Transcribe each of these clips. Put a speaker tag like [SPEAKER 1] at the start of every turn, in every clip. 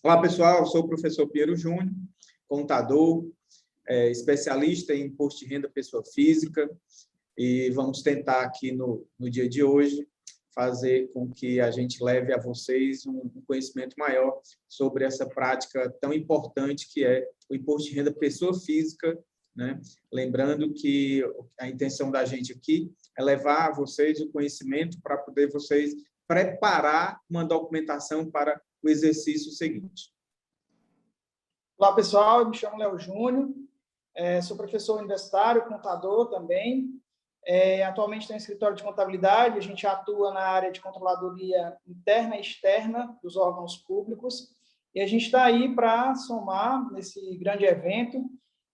[SPEAKER 1] Olá, pessoal, eu sou o professor Piero Júnior, contador, especialista em imposto de renda pessoa física, e vamos tentar aqui no dia de hoje fazer com que a gente leve a vocês um conhecimento maior sobre essa prática tão importante que é o imposto de renda pessoa física, né? Lembrando que a intenção da gente aqui é levar a vocês o conhecimento para poder vocês preparar uma documentação para o exercício seguinte.
[SPEAKER 2] Olá, pessoal, eu me chamo Léo Júnior, sou professor universitário, contador também. Atualmente tenho escritório de contabilidade, a gente atua na área de controladoria interna e externa dos órgãos públicos, e a gente está aí para somar nesse grande evento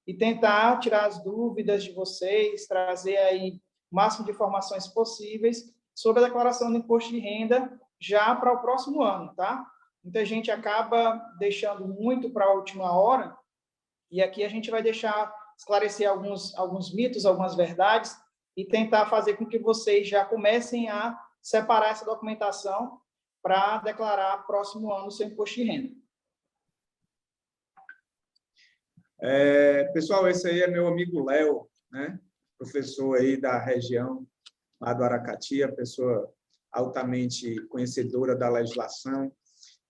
[SPEAKER 2] e tentar tirar as dúvidas de vocês, trazer aí o máximo de informações possíveis sobre a declaração do imposto de renda já para o próximo ano, tá? Muita gente acaba deixando muito para a última hora, e aqui a gente vai esclarecer alguns mitos, algumas verdades, e tentar fazer com que vocês já comecem a separar essa documentação para declarar próximo ano o seu imposto de renda.
[SPEAKER 1] Pessoal, esse aí é meu amigo Léo, né? Professor aí da região, lá do Aracati, a pessoa altamente conhecedora da legislação,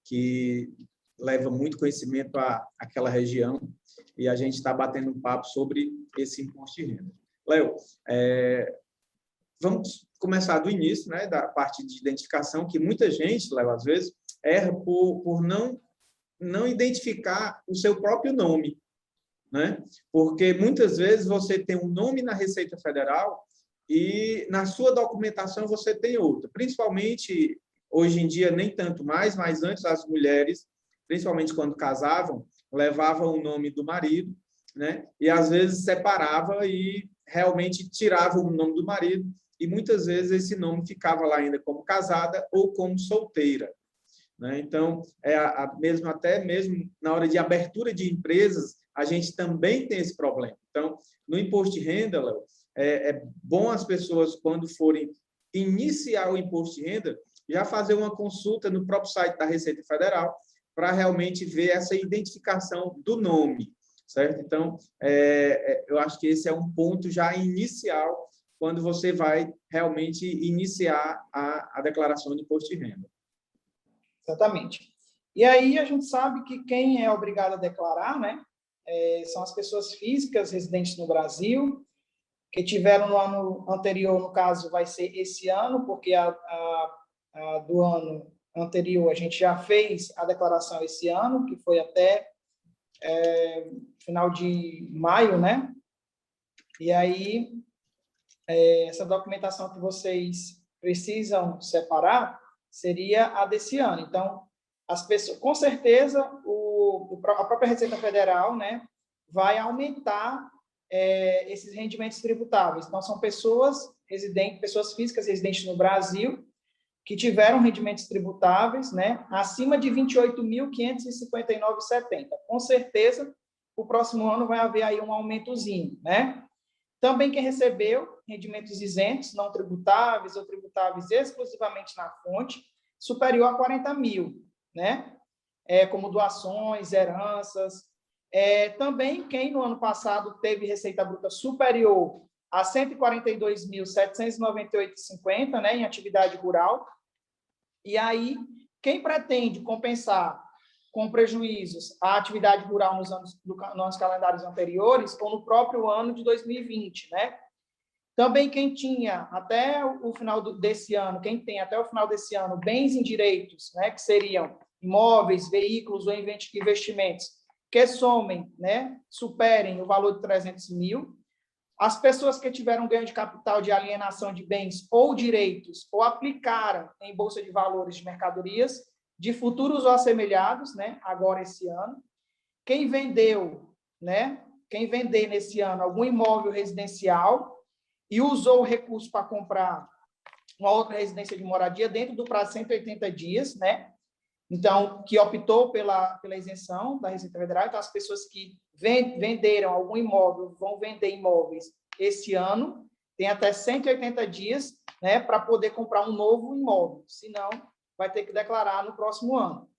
[SPEAKER 1] que leva muito conhecimento àquela região, e a gente está batendo um papo sobre esse imposto de renda. Léo, vamos começar do início, né, da parte de identificação, que muita gente, Léo, às vezes, erra por não identificar o seu próprio nome, né? Porque muitas vezes você tem um nome na Receita Federal e na sua documentação você tem outro, principalmente hoje em dia nem tanto mais, mas antes as mulheres, principalmente quando casavam, levavam o nome do marido, né? E às vezes separava e realmente tirava o nome do marido, e muitas vezes esse nome ficava lá ainda como casada ou como solteira, né? Então, até mesmo na hora de abertura de empresas, a gente também tem esse problema. Então, no imposto de renda, Léo, é bom as pessoas, quando forem iniciar o imposto de renda, já fazer uma consulta no próprio site da Receita Federal para realmente ver essa identificação do nome, certo? Então, eu acho que esse é um ponto já inicial quando você vai realmente iniciar a declaração de imposto de renda.
[SPEAKER 2] Exatamente. E aí a gente sabe que quem é obrigado a declarar, né, são as pessoas físicas residentes no Brasil, que tiveram no ano anterior, no caso, vai ser esse ano, porque do ano anterior a gente já fez a declaração esse ano, que foi até final de maio, né? E aí, essa documentação que vocês precisam separar seria a desse ano. Então, as pessoas, com certeza, a própria Receita Federal, né, vai aumentar esses rendimentos tributáveis. Então, são pessoas físicas residentes no Brasil que tiveram rendimentos tributáveis, né, acima de R$ 28.559,70. Com certeza, o próximo ano vai haver aí um aumentozinho, né? Também quem recebeu rendimentos isentos, não tributáveis ou tributáveis exclusivamente na fonte, superior a 40 mil, né? Como doações, heranças. Também quem no ano passado teve receita bruta superior a R$ 142.798,50, né, em atividade rural. E aí, quem pretende compensar com prejuízos a atividade rural nos anos calendários anteriores ou no próprio ano de 2020, né? Também quem tinha até o final desse ano, quem tem até o final desse ano bens em direitos, né, que seriam imóveis, veículos ou investimentos, que somem, né, superem o valor de 300 mil. As pessoas que tiveram ganho de capital de alienação de bens ou direitos ou aplicaram em bolsa de valores de mercadorias de futuros ou assemelhados, né, agora esse ano. Quem vendeu, né, quem vender nesse ano algum imóvel residencial e usou o recurso para comprar uma outra residência de moradia dentro do prazo de 180 dias, né? Então, que optou pela isenção da Receita Federal. Então, as pessoas que venderam algum imóvel, vão vender imóveis esse ano, tem até 180 dias, né, para poder comprar um novo imóvel, senão vai ter que declarar no próximo ano.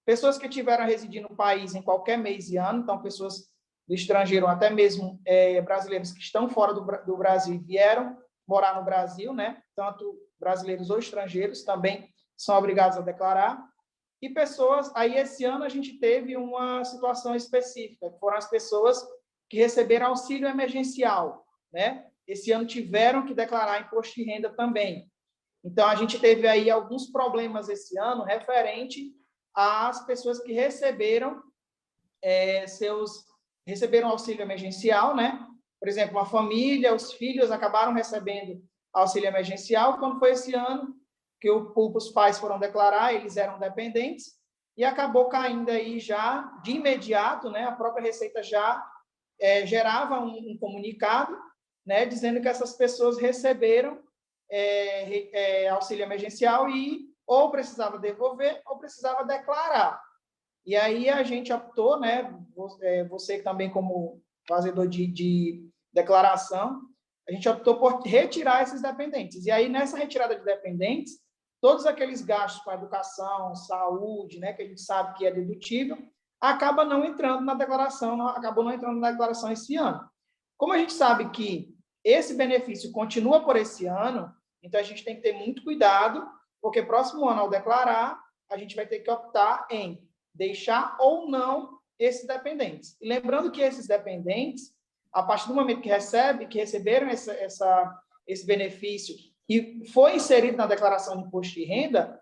[SPEAKER 2] pessoas que tiveram a residir no país em qualquer mês e ano, então pessoas do estrangeiro, até mesmo brasileiros que estão fora do Brasil e vieram morar no Brasil, né? Tanto brasileiros ou estrangeiros também são obrigados a declarar. E pessoas, aí esse ano a gente teve uma situação específica, que foram as pessoas que receberam auxílio emergencial, né? Esse ano tiveram que declarar imposto de renda também. Então, a gente teve aí alguns problemas esse ano referente às pessoas que receberam receberam auxílio emergencial, né? Por exemplo, uma família, os filhos acabaram recebendo auxílio emergencial, quando foi esse ano que os pais foram declarar, eles eram dependentes, e acabou caindo aí já, de imediato, né? A própria Receita já gerava um comunicado, né? Dizendo que essas pessoas receberam auxílio emergencial e ou precisava devolver ou precisava declarar. E aí a gente optou, né? Você também como fazedor de declaração, a gente optou por retirar esses dependentes. E aí, nessa retirada de dependentes, todos aqueles gastos com a educação, saúde, né, que a gente sabe que é dedutível, acaba não entrando na declaração, acabou não entrando na declaração esse ano. Como a gente sabe que esse benefício continua por esse ano, então a gente tem que ter muito cuidado, porque próximo ano, ao declarar, a gente vai ter que optar em deixar ou não esses dependentes. E lembrando que esses dependentes, a partir do momento que receberam esse benefício e foi inserido na declaração de imposto de renda,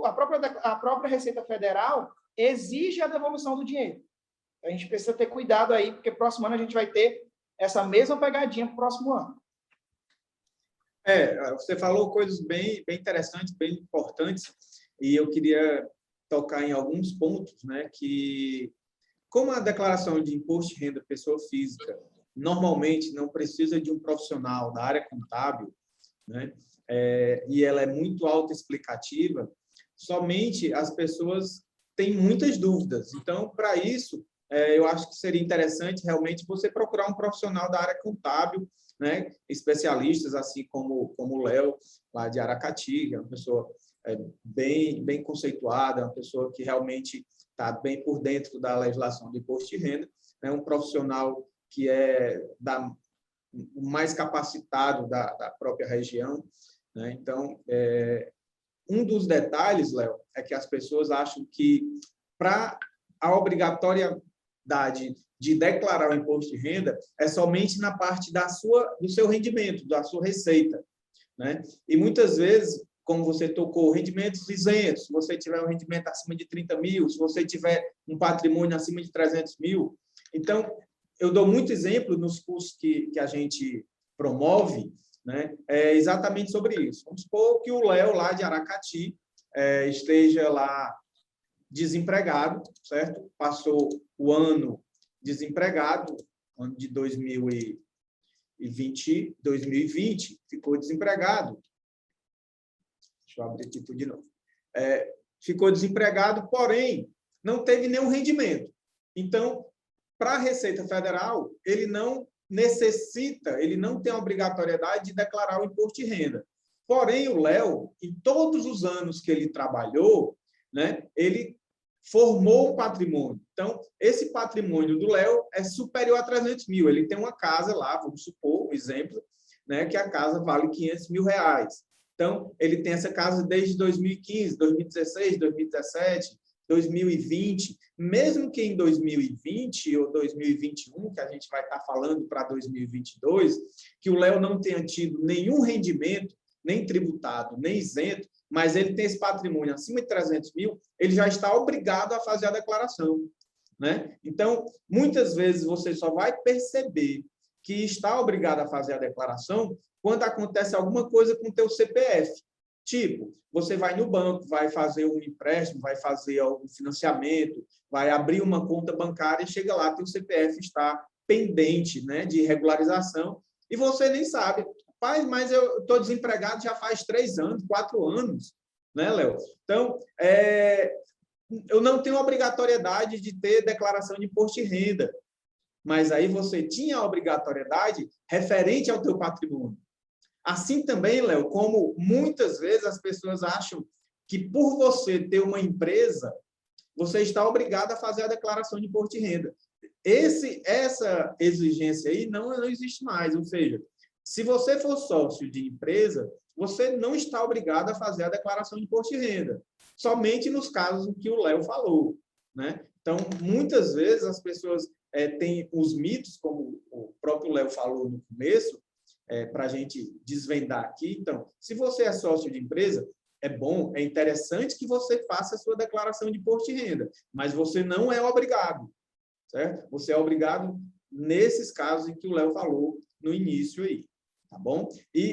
[SPEAKER 2] a própria Receita Federal exige a devolução do dinheiro. A gente precisa ter cuidado aí, porque próximo ano a gente vai ter essa mesma pegadinha para o próximo ano.
[SPEAKER 1] Você falou coisas bem interessantes, bem importantes, e eu queria tocar em alguns pontos, né, que, como a declaração de imposto de renda pessoa física normalmente não precisa de um profissional da área contábil, né, e ela é muito autoexplicativa, somente as pessoas têm muitas dúvidas. Então, para isso, eu acho que seria interessante realmente você procurar um profissional da área contábil, né, especialistas, assim como o Léo, lá de Aracati, que é uma pessoa bem conceituada, uma pessoa que realmente está bem por dentro da legislação de imposto de renda, né, um profissional que é o mais capacitado da própria região, né? Então, um dos detalhes, Léo, é que as pessoas acham que para a obrigatoriedade de declarar o imposto de renda é somente na parte do seu rendimento, da sua receita, né? E muitas vezes, como você tocou, rendimentos isentos, se você tiver um rendimento acima de 30 mil, se você tiver um patrimônio acima de 300 mil. Então, eu dou muito exemplo nos cursos que a gente promove, né? Exatamente sobre isso. Vamos supor que o Léo, lá de Aracati, esteja lá desempregado, certo? Passou o ano desempregado, ano de 2020, ficou desempregado. Deixa eu abrir aqui tudo de novo. Ficou desempregado, porém, não teve nenhum rendimento. Então, para a Receita Federal, ele não tem a obrigatoriedade de declarar o imposto de renda. Porém, o Léo, em todos os anos que ele trabalhou, né, ele formou um patrimônio. Então, esse patrimônio do Léo é superior a 300 mil. Ele tem uma casa lá, vamos supor, um exemplo, né, que a casa vale 500 mil reais. Então, ele tem essa casa desde 2015, 2016, 2017, 2020. Mesmo que em 2020 ou 2021, que a gente vai estar falando para 2022, que o Léo não tenha tido nenhum rendimento, nem tributado, nem isento, mas ele tem esse patrimônio acima de 300 mil, ele já está obrigado a fazer a declaração, né? Então, muitas vezes você só vai perceber que está obrigado a fazer a declaração quando acontece alguma coisa com o teu CPF. Tipo, você vai no banco, vai fazer um empréstimo, vai fazer algum financiamento, vai abrir uma conta bancária e chega lá que o CPF está pendente, né, de regularização e você nem sabe. Pai, mas eu estou desempregado já faz 3 anos, 4 anos, né, Léo? Então, eu não tenho obrigatoriedade de ter declaração de imposto de renda, mas aí você tinha a obrigatoriedade referente ao teu patrimônio. Assim também, Léo, como muitas vezes as pessoas acham que, por você ter uma empresa, você está obrigado a fazer a declaração de imposto de renda. Essa exigência aí não existe mais, ou seja, se você for sócio de empresa, você não está obrigado a fazer a declaração de imposto de renda, somente nos casos que o Léo falou, né? Então, muitas vezes as pessoas têm os mitos, como o próprio Léo falou no começo, para a gente desvendar aqui. Então, se você é sócio de empresa, é bom, é interessante que você faça a sua declaração de imposto de renda, mas você não é obrigado, certo? Você é obrigado nesses casos em que o Léo falou no início aí, tá bom? E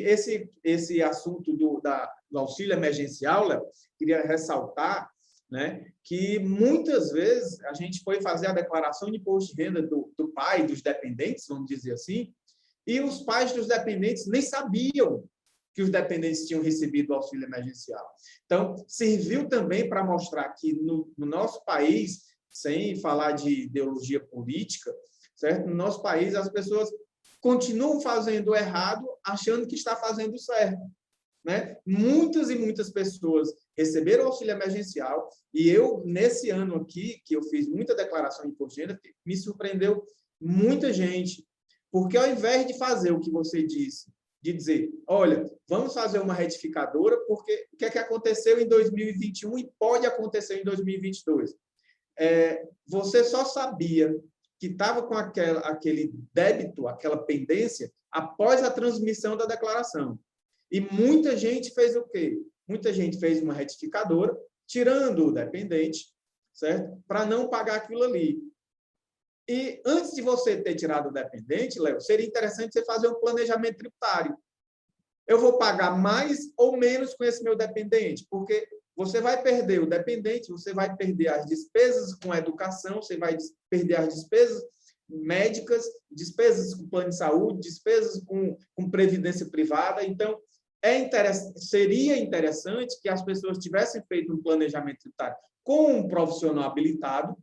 [SPEAKER 1] esse assunto do auxílio emergencial, Léo, queria ressaltar, né, que muitas vezes a gente foi fazer a declaração de imposto de renda do pai, dos dependentes, vamos dizer assim, e os pais dos dependentes nem sabiam que os dependentes tinham recebido o auxílio emergencial. Então, serviu também para mostrar que no nosso país, sem falar de ideologia política, certo? No nosso país, as pessoas continuam fazendo errado, achando que está fazendo certo, né? Muitas e muitas pessoas receberam auxílio emergencial, e eu, nesse ano aqui, que eu fiz muita declaração de imposto de renda, me surpreendeu muita gente, porque ao invés de fazer o que você disse, de dizer, olha, vamos fazer uma retificadora, porque o que é que aconteceu em 2021 e pode acontecer em 2022? Você só sabia que estava com aquele débito, aquela pendência, após a transmissão da declaração. E muita gente fez o quê? Muita gente fez uma retificadora, tirando o dependente, certo? Para não pagar aquilo ali. E antes de você ter tirado o dependente, Léo, seria interessante você fazer um planejamento tributário. Eu vou pagar mais ou menos com esse meu dependente? Porque você vai perder o dependente, você vai perder as despesas com a educação, você vai perder as despesas médicas, despesas com plano de saúde, despesas com previdência privada. Então, seria interessante que as pessoas tivessem feito um planejamento tributário com um profissional habilitado,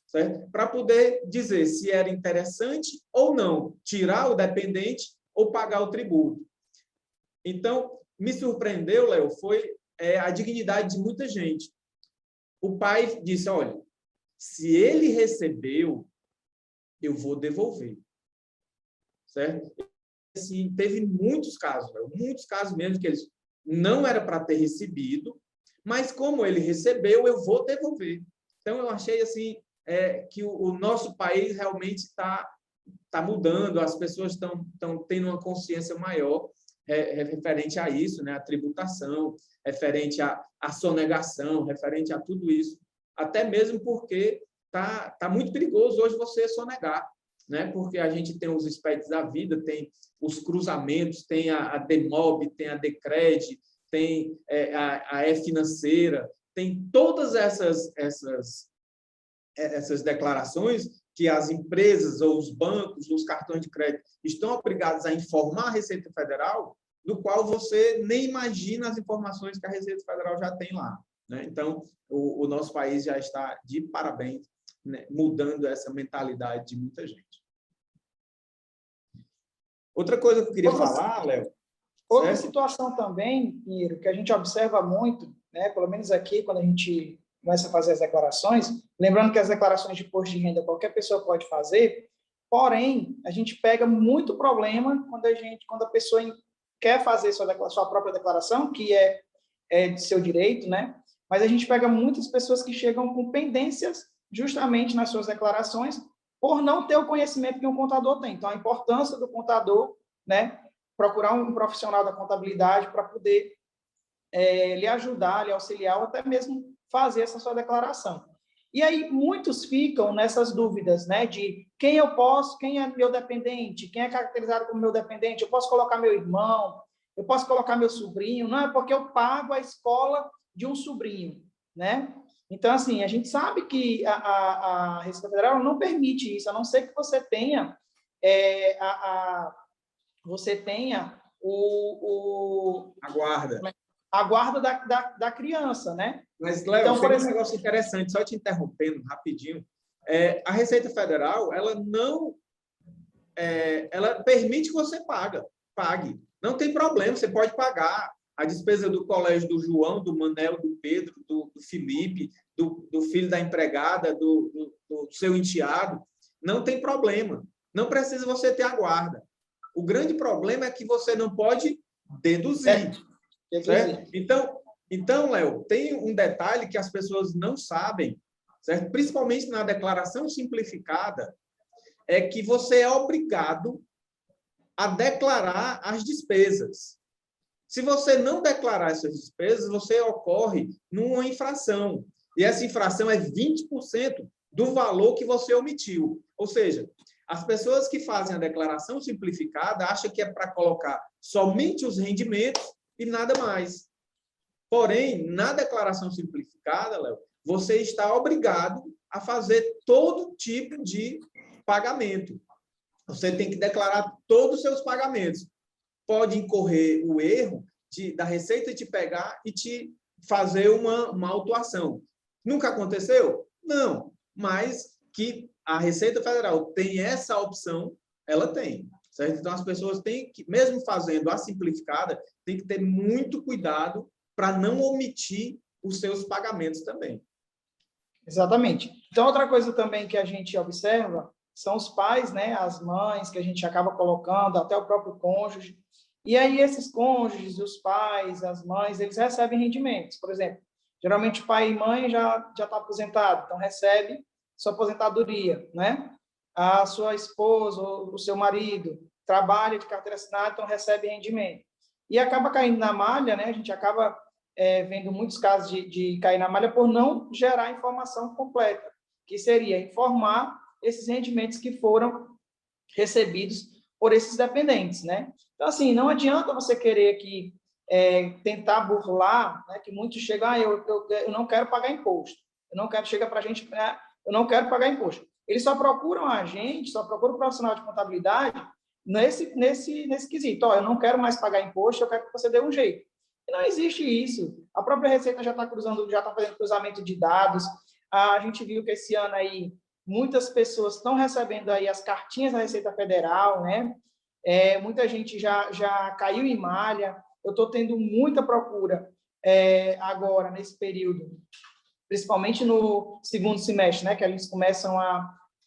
[SPEAKER 1] certo? Para poder dizer se era interessante ou não tirar o dependente ou pagar o tributo. Então, me surpreendeu, Léo, foi a dignidade de muita gente. O pai disse, olha, se ele recebeu, eu vou devolver, certo? Assim, teve muitos casos mesmo, que eles não era para ter recebido, mas como ele recebeu, eu vou devolver. Então, eu achei assim, que o nosso país realmente está mudando, as pessoas estão tendo uma consciência maior referente a isso, né? A tributação, referente à sonegação, referente a tudo isso, até mesmo porque tá muito perigoso hoje você sonegar, né? Porque a gente tem os expedientes da vida, tem os cruzamentos, tem a Demob, tem a Decred, tem a E-Financeira, tem todas essas declarações que as empresas ou os bancos, os cartões de crédito estão obrigados a informar a Receita Federal, do qual você nem imagina as informações que a Receita Federal já tem lá, né? Então, o nosso país já está de parabéns, né, mudando essa mentalidade de muita gente. Outra coisa que eu queria falar, Léo...
[SPEAKER 2] Outra situação também, Pinheiro, que a gente observa muito, né, pelo menos aqui, quando a gente começa a fazer as declarações, lembrando que as declarações de imposto de renda qualquer pessoa pode fazer, porém, a gente pega muito problema quando a pessoa quer fazer sua própria declaração, que é de seu direito, né? Mas a gente pega muitas pessoas que chegam com pendências justamente nas suas declarações por não ter o conhecimento que um contador tem. Então, a importância do contador, né? Procurar um profissional da contabilidade para poder lhe ajudar, lhe auxiliar, ou até mesmo fazer essa sua declaração. E aí, muitos ficam nessas dúvidas, né, de quem é meu dependente, quem é caracterizado como meu dependente, eu posso colocar meu irmão, eu posso colocar meu sobrinho, não é porque eu pago a escola de um sobrinho, né? Então, assim, a gente sabe que a Receita Federal não permite isso, a não ser que você tenha a guarda da criança, né?
[SPEAKER 1] Mas, Léo, então, por exemplo, um negócio interessante, só te interrompendo rapidinho. A Receita Federal, ela não... ela permite que você pague. Não tem problema, você pode pagar. a despesa do colégio do João, do Manel, do Pedro, do Felipe, do filho da empregada, do seu enteado, não tem problema. Não precisa você ter a guarda. O grande problema é que você não pode deduzir. Certo? Então, Léo, tem um detalhe que as pessoas não sabem, certo? Principalmente na declaração simplificada, é que você é obrigado a declarar as despesas. Se você não declarar essas despesas, você ocorre numa infração. E essa infração é 20% do valor que você omitiu. Ou seja, as pessoas que fazem a declaração simplificada acham que é para colocar somente os rendimentos e nada mais. Porém, na declaração simplificada, Léo, você está obrigado a fazer todo tipo de pagamento. Você tem que declarar todos os seus pagamentos. Pode incorrer o erro da Receita te pegar e te fazer uma autuação. Nunca aconteceu? Não, mas que a Receita Federal tem essa opção, ela tem. Certo? Então, as pessoas têm que, mesmo fazendo a simplificada, tem que ter muito cuidado para não omitir os seus pagamentos também.
[SPEAKER 2] Exatamente. Então, outra coisa também que a gente observa são os pais, né, as mães, que a gente acaba colocando, até o próprio cônjuge. E aí, esses cônjuges, os pais, as mães, eles recebem rendimentos. Por exemplo, geralmente o pai e mãe já está aposentado, então recebe sua aposentadoria, né? A sua esposa ou o seu marido trabalha de carteira assinada, então recebe rendimento. E acaba caindo na malha, né? A gente acaba vendo muitos casos de cair na malha por não gerar informação completa, que seria informar esses rendimentos que foram recebidos por esses dependentes, né? Então, assim, não adianta você querer aqui tentar burlar, né? Que muitos chegam, eu não quero pagar imposto, eu não quero, chega para a gente, eu não quero pagar imposto. Eles só procuram a gente, só procuram o profissional de contabilidade nesse quesito. Ó, eu não quero mais pagar imposto, eu quero que você dê um jeito. E não existe isso. A própria Receita já está fazendo cruzamento de dados. A gente viu que esse ano aí muitas pessoas estão recebendo aí as cartinhas da Receita Federal, né? Muita gente já caiu em malha. Eu estou tendo muita procura agora, nesse período, principalmente no segundo semestre, né? Que eles começam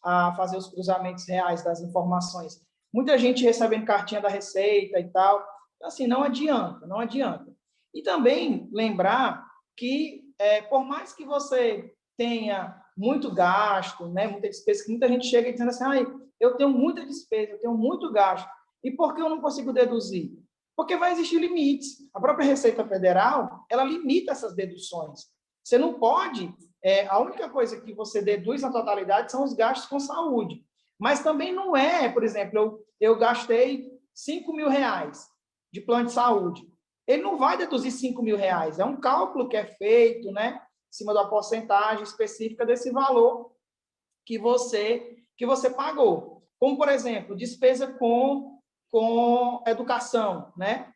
[SPEAKER 2] a fazer os cruzamentos reais das informações. Muita gente recebendo cartinha da Receita e tal. Então, assim, não adianta, não adianta. E também lembrar que, por mais que você tenha muito gasto, né, muita despesa, que muita gente chega dizendo assim, eu tenho muita despesa, eu tenho muito gasto, e por que eu não consigo deduzir? Porque vai existir limites. A própria Receita Federal, ela limita essas deduções. Você não pode, a única coisa que você deduz na totalidade são os gastos com saúde. Mas também não é, por exemplo, eu gastei R$5.000 de plano de saúde. Ele não vai deduzir R$5.000. É um cálculo que é feito, né, em cima da porcentagem específica desse valor que você pagou. Como, por exemplo, despesa com educação, né?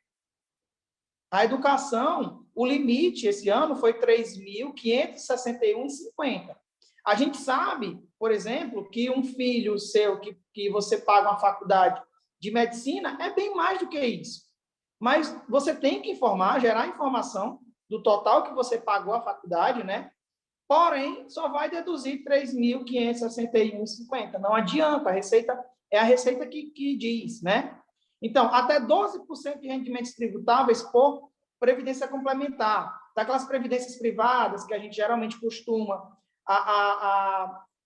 [SPEAKER 2] A educação, o limite esse ano foi R$3.561,50. A gente sabe, por exemplo, que um filho seu que você paga uma faculdade de medicina é bem mais do que isso. Mas você tem que gerar informação do total que você pagou a faculdade, né? Porém, só vai deduzir R$3.561,50. Não adianta, a Receita é a Receita que diz, né? Então, até 12% de rendimentos tributáveis por previdência complementar. Daquelas previdências privadas que a gente geralmente costuma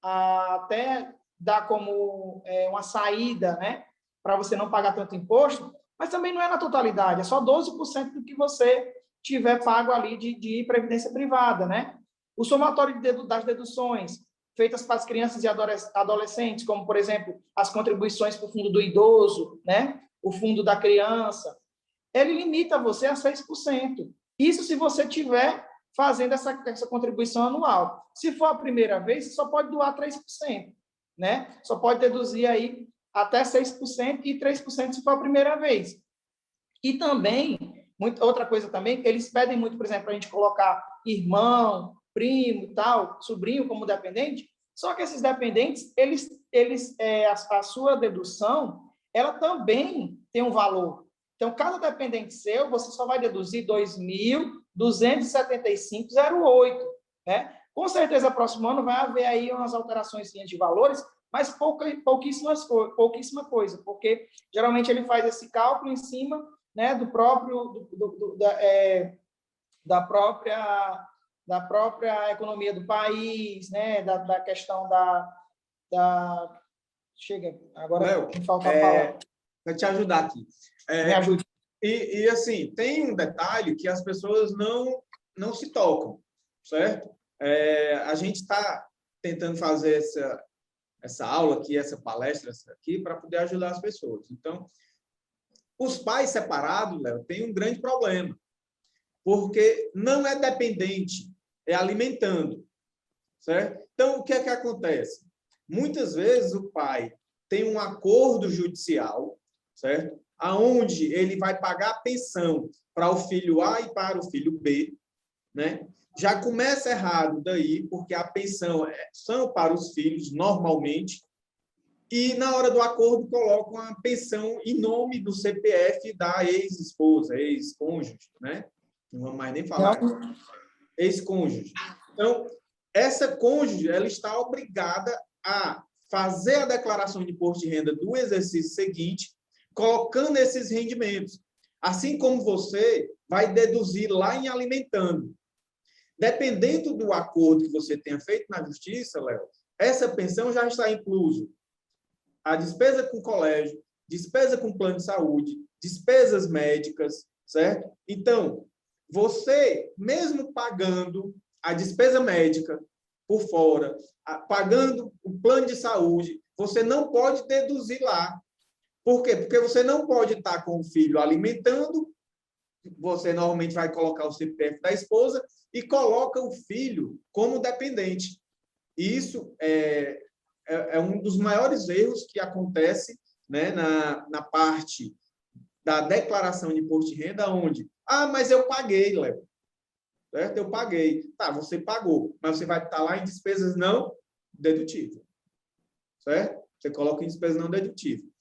[SPEAKER 2] até dar como uma saída, né? Para você não pagar tanto imposto, mas também não é na totalidade, é só 12% do que você tiver pago ali de previdência privada, né? O somatório das deduções feitas para as crianças e adolescentes, como, por exemplo, as contribuições para o fundo do idoso, né? O fundo da criança, ele limita você a 6%. Isso se você tiver fazendo essa contribuição anual. Se for a primeira vez, você só pode doar 3%, né? Só pode deduzir aí até 6% e 3% se for a primeira vez. E também, outra coisa também, eles pedem muito, por exemplo, a gente colocar irmão, primo, tal, sobrinho como dependente, só que esses dependentes, a sua dedução, ela também tem um valor. Então, cada dependente seu, você só vai deduzir 2.275,08, né? Com certeza, próximo ano vai haver aí umas alterações de valores, mas pouquíssima coisa, porque geralmente ele faz esse cálculo em cima, né, do próprio da própria economia do país, né, da questão chega, agora
[SPEAKER 1] Léo,
[SPEAKER 2] me falta a palavra.
[SPEAKER 1] Vou te ajudar aqui.
[SPEAKER 2] Me ajude.
[SPEAKER 1] E, assim, tem um detalhe que as pessoas não se tocam, certo? A gente está tentando fazer essa aula aqui, essa palestra aqui, para poder ajudar as pessoas. Então, os pais separados, Léo, tem um grande problema, porque não é dependente, é alimentando, certo? Então, o que é que acontece? Muitas vezes o pai tem um acordo judicial, certo? Aonde ele vai pagar a pensão para o filho A e para o filho B, né? Já começa errado daí, porque a pensão são para os filhos normalmente, e na hora do acordo colocam a pensão em nome do CPF da ex-esposa, ex-cônjuge, né? Não vamos mais nem falar ex-cônjuge. Então, essa cônjuge, ela está obrigada a fazer a declaração de imposto de renda do exercício seguinte, colocando esses rendimentos. Assim como você vai deduzir lá em alimentando. Dependendo do acordo que você tenha feito na justiça, Léo, essa pensão já está incluso a despesa com colégio, despesa com plano de saúde, despesas médicas, certo? Então, você, mesmo pagando a despesa médica por fora, pagando o plano de saúde, você não pode deduzir lá. Por quê? Porque você não pode estar com o filho alimentando, você normalmente vai colocar o CPF da esposa e coloca o filho como dependente. Isso é um dos maiores erros que acontece, né, na parte da declaração de imposto de renda, onde, mas eu paguei, Léo, certo? Eu paguei. Tá, você pagou, mas você vai estar lá em despesas não dedutíveis, certo? Você coloca em despesas não dedutíveis.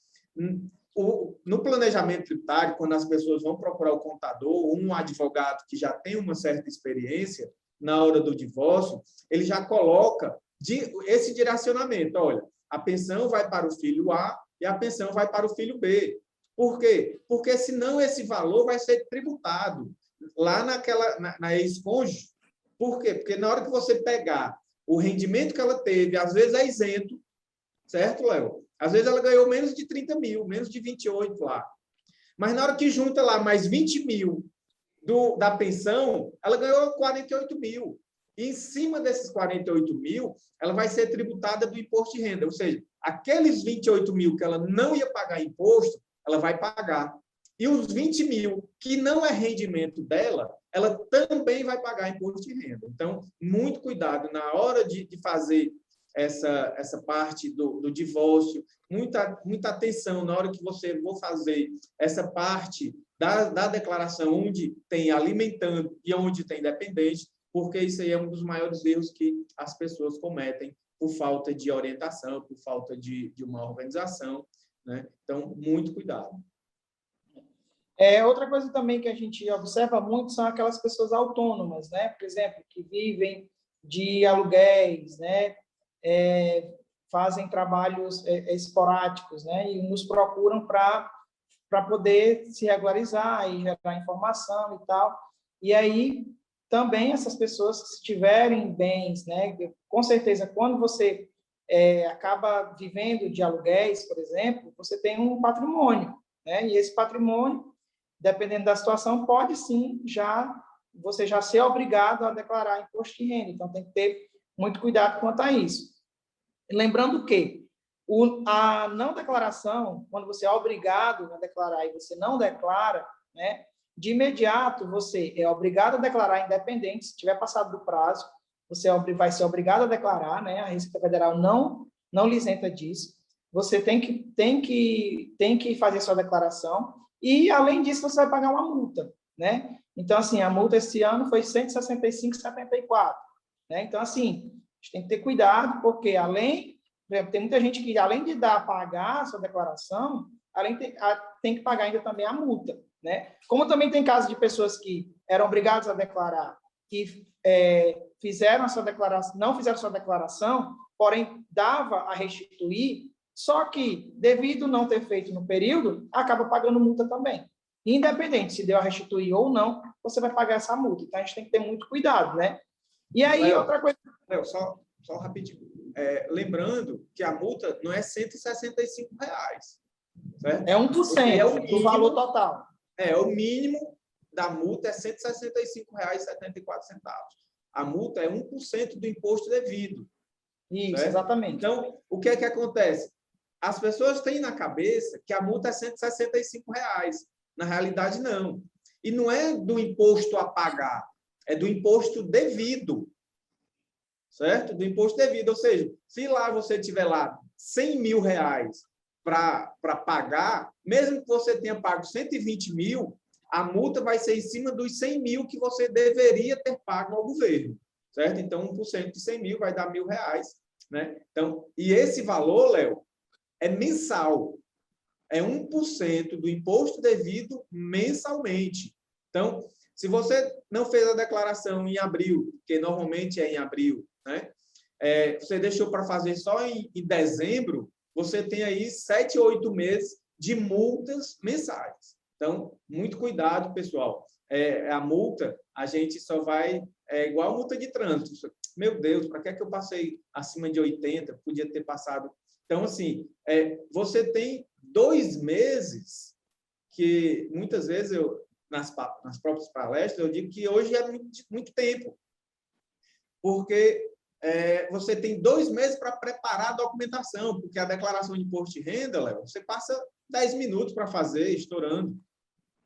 [SPEAKER 1] No planejamento tributário, quando as pessoas vão procurar o contador, um advogado que já tem uma certa experiência na hora do divórcio, ele já coloca esse direcionamento. Olha, a pensão vai para o filho A e a pensão vai para o filho B. Por quê? Porque senão esse valor vai ser tributado lá na ex-cônjuge. Por quê? Porque na hora que você pegar o rendimento que ela teve, às vezes é isento, certo, Léo? Às vezes ela ganhou menos de 30 mil, menos de 28 lá. Mas na hora que junta lá mais 20 mil da pensão, ela ganhou 48 mil. E em cima desses 48 mil, ela vai ser tributada do imposto de renda. Ou seja, aqueles 28 mil que ela não ia pagar imposto, ela vai pagar. E os 20 mil, que não é rendimento dela, ela também vai pagar imposto de renda. Então, muito cuidado na hora de fazer essa parte do divórcio, muita atenção na hora que você for fazer essa parte da declaração onde tem alimentando e onde tem dependente, porque isso aí é um dos maiores erros que as pessoas cometem por falta de orientação, por falta de uma organização, né? Então, muito cuidado.
[SPEAKER 2] Outra coisa também que a gente observa muito são aquelas pessoas autônomas, né? Por exemplo, que vivem de aluguéis, né? Fazem trabalhos esporádicos, né? E nos procuram para poder se regularizar e gerar informação e tal. E aí, também essas pessoas, se tiverem bens, né? Com certeza, quando você acaba vivendo de aluguéis, por exemplo, você tem um patrimônio, né? E esse patrimônio, dependendo da situação, pode sim você já ser obrigado a declarar imposto de renda. Então, tem que ter muito cuidado quanto a isso. Lembrando que a não declaração, quando você é obrigado a declarar e você não declara, né, de imediato você é obrigado a declarar independente, se tiver passado do prazo, você vai ser obrigado a declarar, né, a Receita Federal não lhe isenta disso. Você tem que fazer sua declaração e, além disso, você vai pagar uma multa, né? Então, assim, a multa esse ano foi R$ 165,74, né? Então, assim, a gente tem que ter cuidado, porque tem muita gente que, além de pagar a sua declaração, tem que pagar ainda também a multa, né? Como também tem casos de pessoas que eram obrigadas a declarar, que fizeram essa declaração, não fizeram sua declaração, porém dava a restituir, só que, devido não ter feito no período, acaba pagando multa também. Independente se deu a restituir ou não, você vai pagar essa multa. Então, a gente tem que ter muito cuidado, né? E aí,
[SPEAKER 1] Léo,
[SPEAKER 2] outra coisa...
[SPEAKER 1] Léo, só rapidinho. Lembrando que a multa não é R$ 165, certo?
[SPEAKER 2] É 1% do valor total.
[SPEAKER 1] O mínimo da multa é R$ 165,74. A multa é 1% do imposto devido.
[SPEAKER 2] Isso,
[SPEAKER 1] certo?
[SPEAKER 2] Exatamente.
[SPEAKER 1] Então, o que é que acontece? As pessoas têm na cabeça que a multa é R$ 165. Na realidade, não. E não é do imposto a pagar, é do imposto devido. Certo? Do imposto devido. Ou seja, se lá você tiver lá R$100 mil para pagar, mesmo que você tenha pago 120 mil, a multa vai ser em cima dos 100 mil que você deveria ter pago ao governo. Certo? Então, 1% de 100 mil vai dar R$1.000. Né? Então, e esse valor, Léo, é mensal. É 1% do imposto devido mensalmente. Então, se você não fez a declaração em abril, que normalmente é em abril, né? Você deixou para fazer só em dezembro, você tem aí 7, 8 meses de multas mensais. Então, muito cuidado, pessoal. A multa, a gente só vai... É igual a multa de trânsito. Meu Deus, para que é que eu passei acima de 80? Podia ter passado... Então, assim, você tem 2 meses que, muitas vezes, nas próprias palestras, eu digo que hoje é muito tempo. Porque você tem 2 meses para preparar a documentação, porque a declaração de imposto de renda, Léo, você passa 10 minutos para fazer, estourando.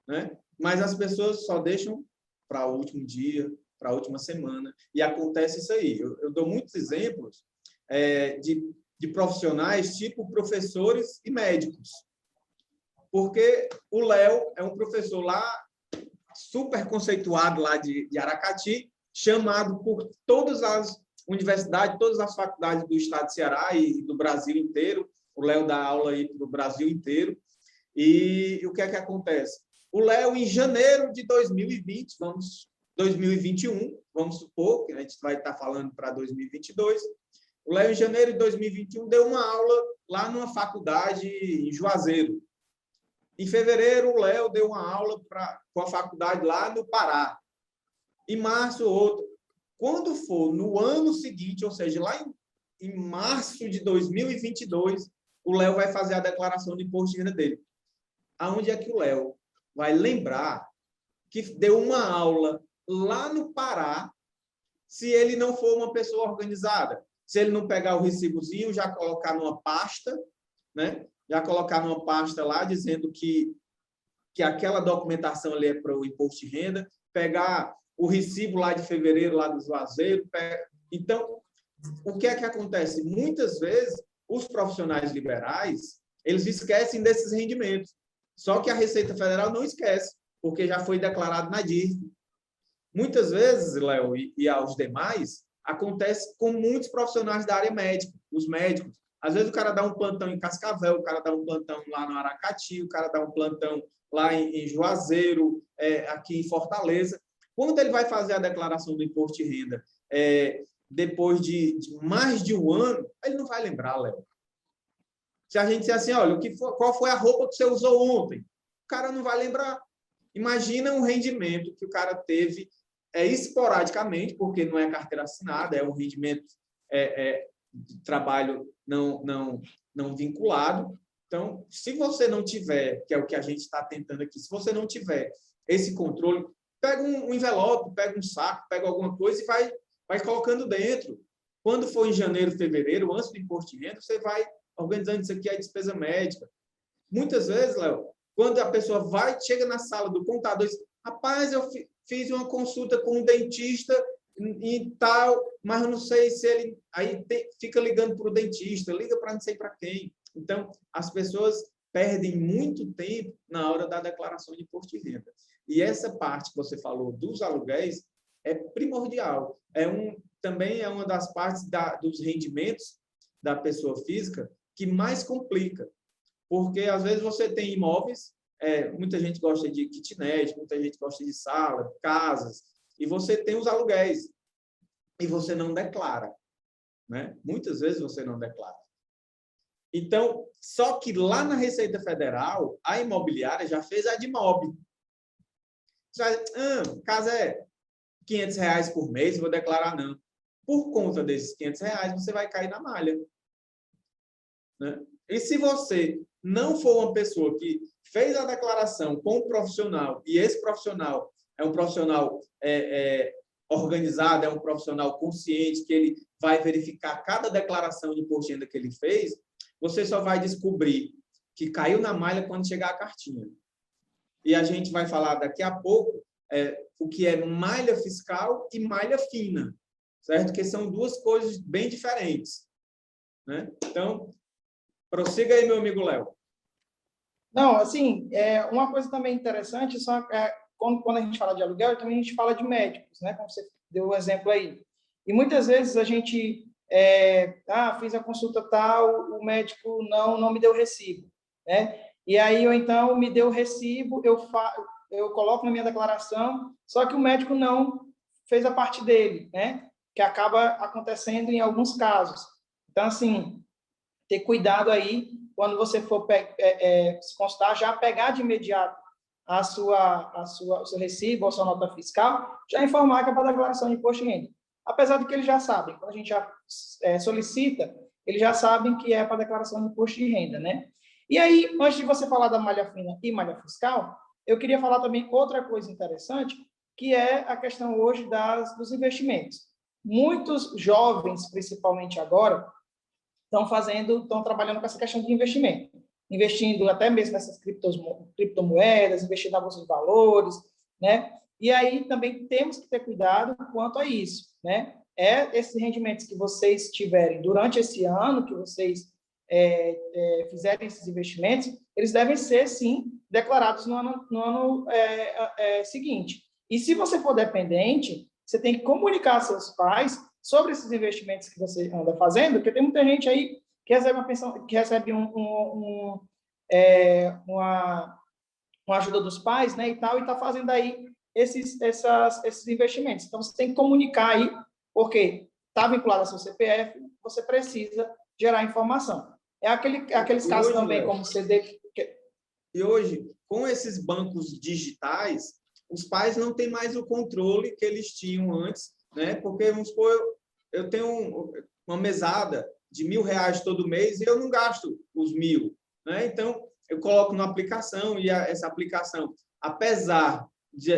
[SPEAKER 1] Né? Mas as pessoas só deixam para o último dia, para a última semana, e acontece isso aí. Eu dou muitos exemplos de profissionais, tipo professores e médicos. Porque o Léo é um professor lá, super conceituado lá de Aracati, chamado por todas as universidades, todas as faculdades do estado de Ceará e do Brasil inteiro. O Léo dá aula aí para o Brasil inteiro. E o que é que acontece? O Léo, em janeiro de 2020, 2021, vamos supor, que a gente vai estar falando para 2022, o Léo, em janeiro de 2021, deu uma aula lá numa faculdade em Juazeiro. Em fevereiro, o Léo deu uma aula com a faculdade lá no Pará. Em março, outra. Quando for no ano seguinte, ou seja, lá em março de 2022, o Léo vai fazer a declaração de imposto de renda dele. Aonde é que o Léo vai lembrar que deu uma aula lá no Pará, se ele não for uma pessoa organizada? Se ele não pegar o recibozinho, já colocar numa pasta, né? Já colocar numa pasta lá, dizendo que aquela documentação ali é para o imposto de renda, pegar o recibo lá de fevereiro, lá do Juazeiro. Então, o que é que acontece? Muitas vezes, os profissionais liberais, eles esquecem desses rendimentos. Só que a Receita Federal não esquece, porque já foi declarado na DIRF. Muitas vezes, Léo, e aos demais, acontece com muitos profissionais da área médica, os médicos. Às vezes o cara dá um plantão em Cascavel, o cara dá um plantão lá no Aracati, o cara dá um plantão lá em Juazeiro, aqui em Fortaleza. Quando ele vai fazer a declaração do imposto de renda, depois de mais de um ano, ele não vai lembrar, Léo. Se a gente disser assim, olha, qual foi a roupa que você usou ontem? O cara não vai lembrar. Imagina um rendimento que o cara teve esporadicamente, porque não é carteira assinada, é um rendimento de trabalho não vinculado. Então, se você não tiver, que é o que a gente está tentando aqui, se você não tiver esse controle, pega um envelope, pega um saco, pega alguma coisa e vai colocando dentro. Quando for em janeiro, fevereiro, antes do imposto de renda, você vai organizando isso aqui, a despesa médica. Muitas vezes, Léo, quando a pessoa chega na sala do contador e diz, rapaz, eu fiz uma consulta com um dentista e tal, mas eu não sei se ele... Aí fica ligando para o dentista, liga para não sei para quem. Então, as pessoas perdem muito tempo na hora da declaração de imposto de renda. E essa parte que você falou dos aluguéis é primordial. Também é uma das partes dos rendimentos da pessoa física que mais complica. Porque, às vezes, você tem imóveis, muita gente gosta de kitnet, muita gente gosta de sala, casas, e você tem os aluguéis, e você não declara, né? Muitas vezes você não declara. Então, só que lá na Receita Federal, a imobiliária já fez a Admob. Você vai dizer, casa é R$ 500 por mês, vou declarar não. Por conta desses R$ 500, você vai cair na malha, né? E se você não for uma pessoa que fez a declaração com um profissional, e esse profissional é um profissional organizado, é um profissional consciente, que ele vai verificar cada declaração de imposto de renda que ele fez, você só vai descobrir que caiu na malha quando chegar a cartinha. E a gente vai falar daqui a pouco o que é malha fiscal e malha fina, certo? Que são duas coisas bem diferentes, né? Então, prossiga aí, meu amigo Léo.
[SPEAKER 2] Não, assim, uma coisa também interessante, quando a gente fala de aluguel, também a gente fala de médicos, né? Como você deu o exemplo aí. E muitas vezes a gente, fiz a consulta tal, o médico não me deu o recibo, né? E aí, ou então, me deu o recibo, eu coloco na minha declaração, só que o médico não fez a parte dele, né? Que acaba acontecendo em alguns casos. Então, assim, ter cuidado aí, quando você for se constar, já pegar de imediato o seu recibo, a sua nota fiscal, já informar que é para declaração de imposto de renda. Apesar de que eles já sabem, quando a gente já solicita, eles já sabem que é para declaração de imposto de renda, né? E aí, antes de você falar da malha fina e malha fiscal, eu queria falar também outra coisa interessante, que é a questão hoje dos investimentos. Muitos jovens, principalmente agora, estão trabalhando com essa questão de investimento, investindo até mesmo nessas criptomoedas, investindo na bolsa de valores, né? E aí também temos que ter cuidado quanto a isso, né? Esses rendimentos que vocês tiverem durante esse ano, que vocês fizerem esses investimentos, eles devem ser, sim, declarados no ano seguinte. E se você for dependente, você tem que comunicar aos seus pais sobre esses investimentos que você anda fazendo, porque tem muita gente aí que recebe uma pensão, que recebe uma ajuda dos pais, né, e tal, e está fazendo aí esses investimentos. Então, você tem que comunicar aí, porque está vinculado ao seu CPF, você precisa gerar informação. Aqueles casos hoje, também, Léo, como CD...
[SPEAKER 1] E hoje, com esses bancos digitais, os pais não têm mais o controle que eles tinham antes, né? Porque, vamos supor, eu tenho uma mesada de R$ 1.000 todo mês e eu não gasto os 1.000, né? Então, eu coloco na aplicação e essa aplicação, apesar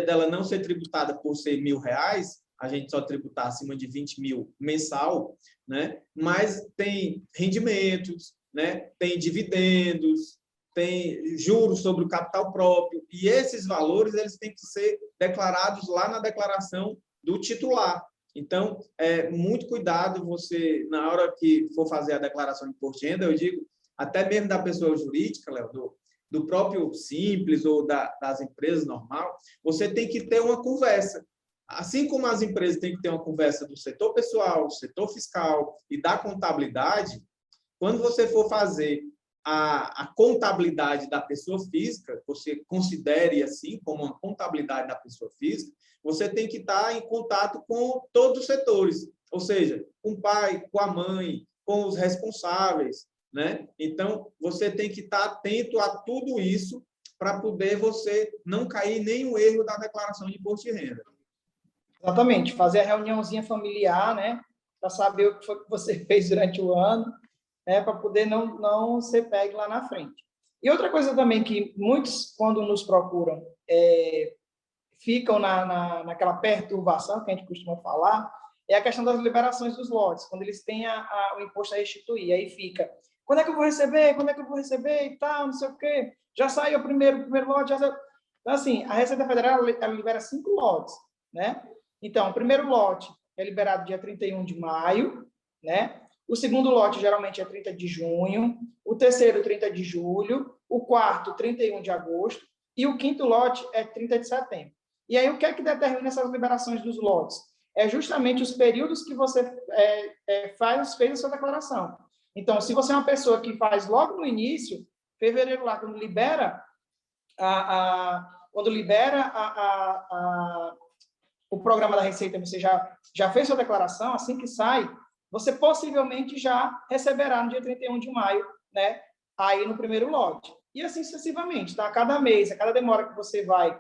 [SPEAKER 1] dela não ser tributada por ser R$ 1.000, a gente só tributar acima de 20.000 mensal, né? Mas tem rendimentos, né? Tem dividendos, tem juros sobre o capital próprio, e esses valores eles têm que ser declarados lá na declaração do titular. Então, muito cuidado você, na hora que for fazer a declaração de imposto de renda, eu digo, até mesmo da pessoa jurídica, Léo, do próprio Simples ou das empresas normal, você tem que ter uma conversa. Assim como as empresas têm que ter uma conversa do setor pessoal, do setor fiscal e da contabilidade, quando você for fazer a contabilidade da pessoa física, você considere assim como uma contabilidade da pessoa física, você tem que estar em contato com todos os setores, ou seja, com o pai, com a mãe, com os responsáveis, né? Então, você tem que estar atento a tudo isso para poder você não cair em nenhum erro da declaração de imposto de renda.
[SPEAKER 2] Exatamente, fazer a reuniãozinha familiar, né? Para saber o que foi que você fez durante o ano, para poder não ser pego lá na frente. E outra coisa também que muitos, quando nos procuram, ficam naquela perturbação que a gente costuma falar, é a questão das liberações dos lotes, quando eles têm o imposto a restituir. Aí fica, quando é que eu vou receber? Quando é que eu vou receber? E tal, não sei o quê. Já saiu o primeiro lote. Então, assim, a Receita Federal ela libera 5 lotes, né? Então, o primeiro lote é liberado dia 31 de maio, né? O segundo lote, geralmente, é 30 de junho. O terceiro, 30 de julho. O quarto, 31 de agosto. E o quinto lote é 30 de setembro. E aí, o que é que determina essas liberações dos lotes? É justamente os períodos que você fez a sua declaração. Então, se você é uma pessoa que faz logo no início, Fevereiro lá, quando libera o programa da Receita, você já fez sua declaração, assim que sai, você possivelmente já receberá no dia 31 de maio, né? Aí no primeiro lote. E assim sucessivamente, tá? A cada mês, a cada demora que você vai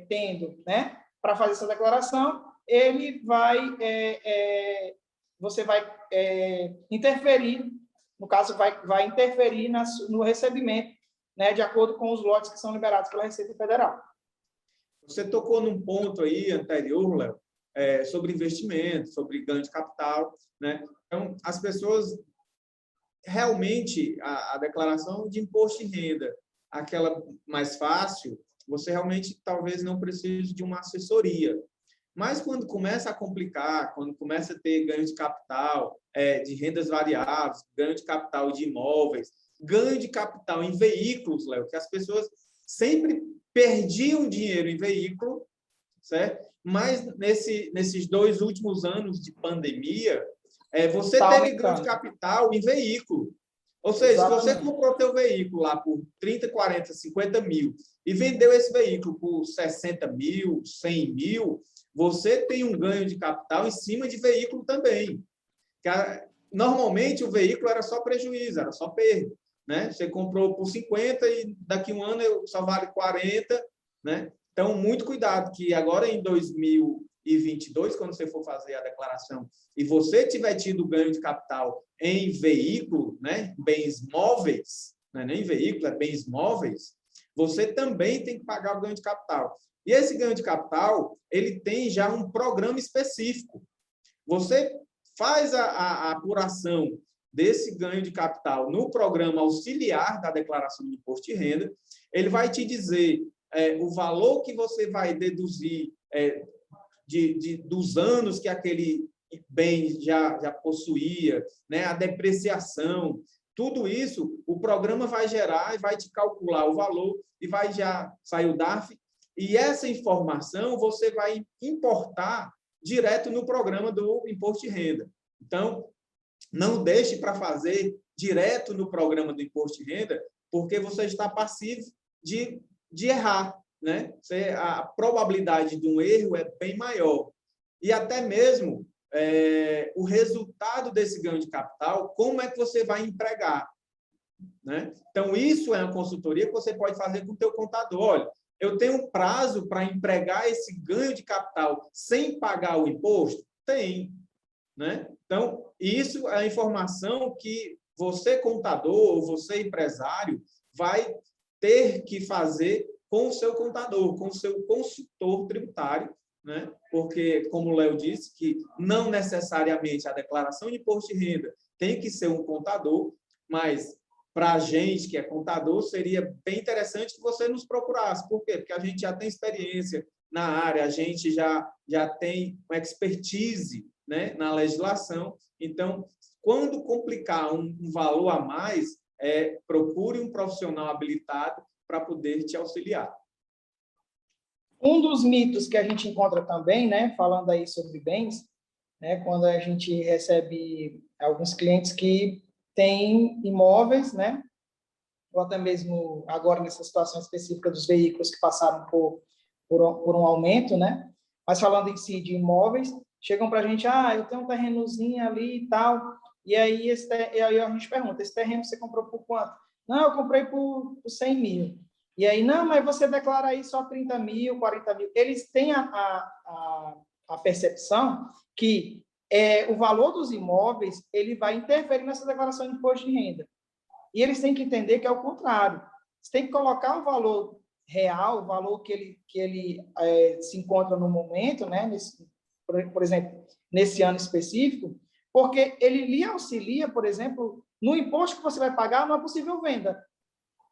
[SPEAKER 2] tendo, né, para fazer essa declaração, ele vai, você vai interferir, no caso, vai interferir no recebimento, né, de acordo com os lotes que são liberados pela Receita Federal.
[SPEAKER 1] Você tocou num ponto aí anterior, Léo, sobre investimento, sobre ganho de capital, né? Então, as pessoas realmente, a declaração de imposto de renda, aquela mais fácil, você realmente talvez não precise de uma assessoria. Mas quando começa a complicar, quando começa a ter ganho de capital, de rendas variáveis, ganho de capital de imóveis, ganho de capital em veículos, Léo, que as pessoas sempre perdiam dinheiro em veículo, certo? Mas nesses 2 últimos anos de pandemia, você teve ganho de capital em veículo. Ou seja, exatamente, se você comprou teu veículo lá por 30, 40, 50 mil e vendeu esse veículo por 60 mil, 100 mil, você tem um ganho de capital em cima de veículo também. Normalmente, o veículo era só prejuízo, era só perda, né? Você comprou por 50 e daqui a um ano só vale 40, né? Então, muito cuidado, que agora em 2022, quando você for fazer a declaração e você tiver tido ganho de capital em veículo, né, bens móveis, não é nem veículo, é bens móveis, você também tem que pagar o ganho de capital. E esse ganho de capital, ele tem já um programa específico. Você faz a apuração desse ganho de capital no programa auxiliar da declaração de imposto de renda, ele vai te dizer o valor que você vai deduzir dos anos que aquele bem já possuía, né? A depreciação, tudo isso, o programa vai gerar e vai te calcular o valor e vai já sair o DARF, e essa informação você vai importar direto no programa do imposto de renda. Então, não deixe para fazer direto no programa do imposto de renda, porque você está passivo de errar, né? A probabilidade de um erro é bem maior. E até mesmo o resultado desse ganho de capital, como é que você vai empregar, né? Então, isso é uma consultoria que você pode fazer com o teu contador. Olha, eu tenho um prazo para empregar esse ganho de capital sem pagar o imposto? Tem, né? Então, isso é a informação que você, contador, ou você, empresário, vai ter que fazer com o seu contador, com o seu consultor tributário, né? Porque, como o Léo disse, que não necessariamente a declaração de imposto de renda tem que ser um contador, mas para a gente que é contador, seria bem interessante que você nos procurasse. Por quê? Porque a gente já tem experiência na área, a gente já tem uma expertise, né, na legislação. Então, quando complicar um valor a mais, procure um profissional habilitado para poder te auxiliar.
[SPEAKER 2] Um dos mitos que a gente encontra também, né, falando aí sobre bens, né, quando a gente recebe alguns clientes que têm imóveis, né, ou até mesmo agora nessa situação específica dos veículos que passaram por um aumento, né, mas falando em si de imóveis, chegam para a gente, eu tenho um terrenozinho ali e tal, e aí a gente pergunta, esse terreno você comprou por quanto? Não, eu comprei por 100 mil. E aí, não, mas você declara aí só 30 mil, 40 mil. Eles têm a percepção que o valor dos imóveis ele vai interferir nessa declaração de imposto de renda. E eles têm que entender que é o contrário. Você tem que colocar o valor real, o valor que ele se encontra no momento, né? Por exemplo, nesse ano específico, porque ele lhe auxilia, por exemplo, no imposto que você vai pagar numa possível venda.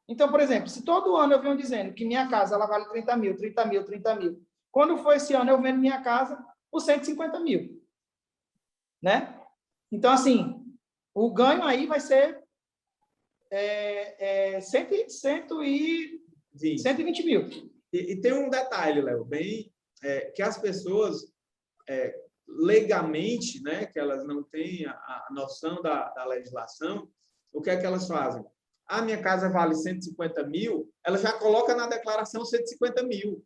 [SPEAKER 2] Então, por exemplo, se todo ano eu venho dizendo que minha casa ela vale 30 mil, 30 mil, 30 mil, quando for esse ano eu vendo minha casa por 150 mil, né? Então, assim, o ganho aí vai ser 120 mil.
[SPEAKER 1] E tem um detalhe, Léo, bem que as pessoas legalmente, né, que elas não têm a noção da legislação, o que é que elas fazem? a minha casa vale 150 mil, ela já coloca na declaração 150 mil.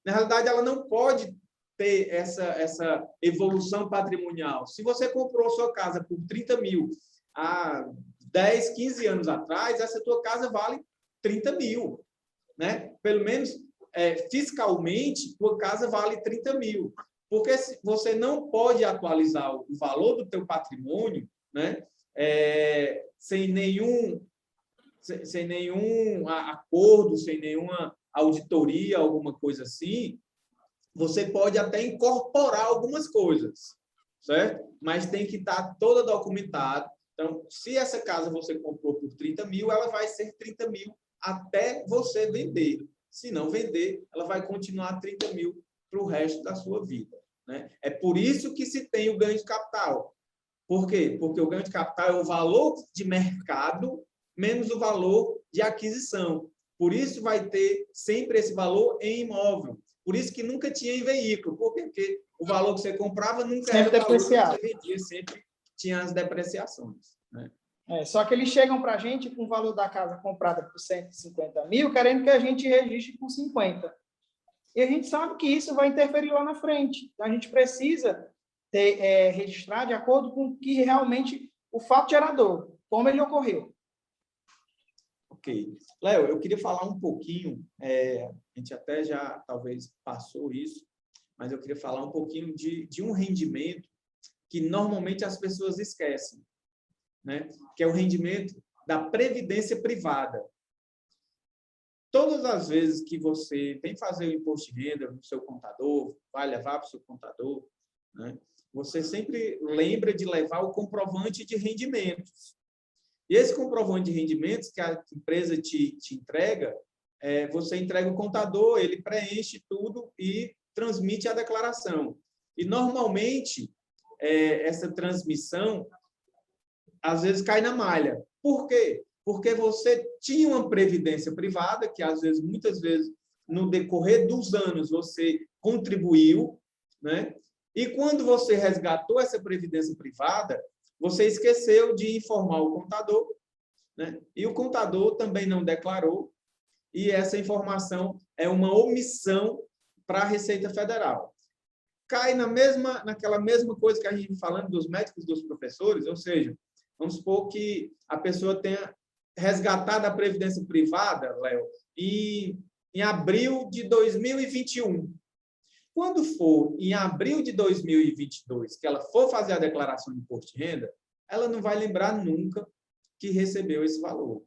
[SPEAKER 1] Na realidade, ela não pode ter essa evolução patrimonial. Se você comprou sua casa por 30 mil há 10, 15 anos atrás, essa tua casa vale 30 mil. Né? Pelo menos, fiscalmente, tua casa vale 30 mil. Porque você não pode atualizar o valor do teu patrimônio, né? Sem nenhum acordo, sem nenhuma auditoria, alguma coisa assim. Você pode até incorporar algumas coisas, certo? Mas tem que estar toda documentada. Então, se essa casa você comprou por 30 mil, ela vai ser 30 mil até você vender. Se não vender, ela vai continuar 30 mil para o resto da sua vida. Né? É por isso que se tem o ganho de capital. Por quê? Porque o ganho de capital é o valor de mercado menos o valor de aquisição. Por isso vai ter sempre esse valor em imóvel. Por isso que nunca tinha em veículo. Por quê? Porque o valor que você comprava nunca
[SPEAKER 2] sempre
[SPEAKER 1] era o valor que
[SPEAKER 2] depreciado.
[SPEAKER 1] você vendia, sempre tinha as depreciações. Né?
[SPEAKER 2] Só que eles chegam para a gente com o valor da casa comprada por 150 mil, querendo que a gente registre por 50. E a gente sabe que isso vai interferir lá na frente. Então, a gente precisa registrar de acordo com o que realmente o fato gerador, como ele ocorreu.
[SPEAKER 1] Ok. Léo, eu queria falar um pouquinho, a gente até já talvez passou isso, mas eu queria falar um pouquinho de um rendimento que normalmente as pessoas esquecem, né? Que é o rendimento da previdência privada. Todas as vezes que você tem que fazer o imposto de renda no seu contador, vai levar para o seu contador, né? Você sempre lembra de levar o comprovante de rendimentos. E esse comprovante de rendimentos que a empresa te entrega, você entrega o contador, ele preenche tudo e transmite a declaração. E, normalmente, essa transmissão, às vezes, cai na malha. Por quê? Porque você tinha uma previdência privada, que, às vezes, muitas vezes, no decorrer dos anos, você contribuiu, né? E, quando você resgatou essa previdência privada, você esqueceu de informar o contador, né? E o contador também não declarou, e essa informação é uma omissão para a Receita Federal. Cai naquela mesma coisa que a gente falando dos médicos, dos professores, ou seja, vamos supor que a pessoa tenha resgatado a previdência privada, Léo, em abril de 2021. Quando for em abril de 2022, que ela for fazer a declaração de imposto de renda, ela não vai lembrar nunca que recebeu esse valor.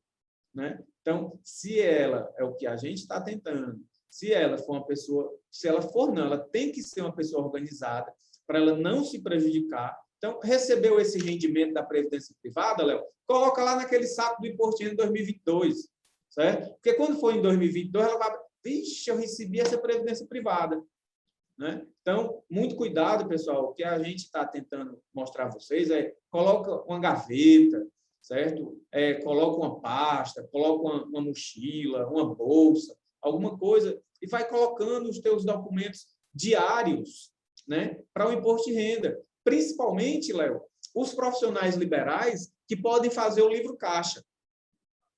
[SPEAKER 1] Né? Então, se ela, é o que a gente está tentando, se ela for uma pessoa, se ela for não, ela tem que ser uma pessoa organizada para ela não se prejudicar. Então, recebeu esse rendimento da Previdência Privada, Léo, coloca lá naquele saco do imposto de renda 2022, certo? Porque quando for em 2022, ela vai, vixe, eu recebi essa Previdência Privada. Né? Então, muito cuidado, pessoal. O que a gente está tentando mostrar a vocês coloca uma gaveta, certo? Coloca uma pasta, coloca uma mochila, uma bolsa, alguma coisa, e vai colocando os teus documentos diários, né, para o imposto de renda. Principalmente, Léo, os profissionais liberais que podem fazer o livro caixa.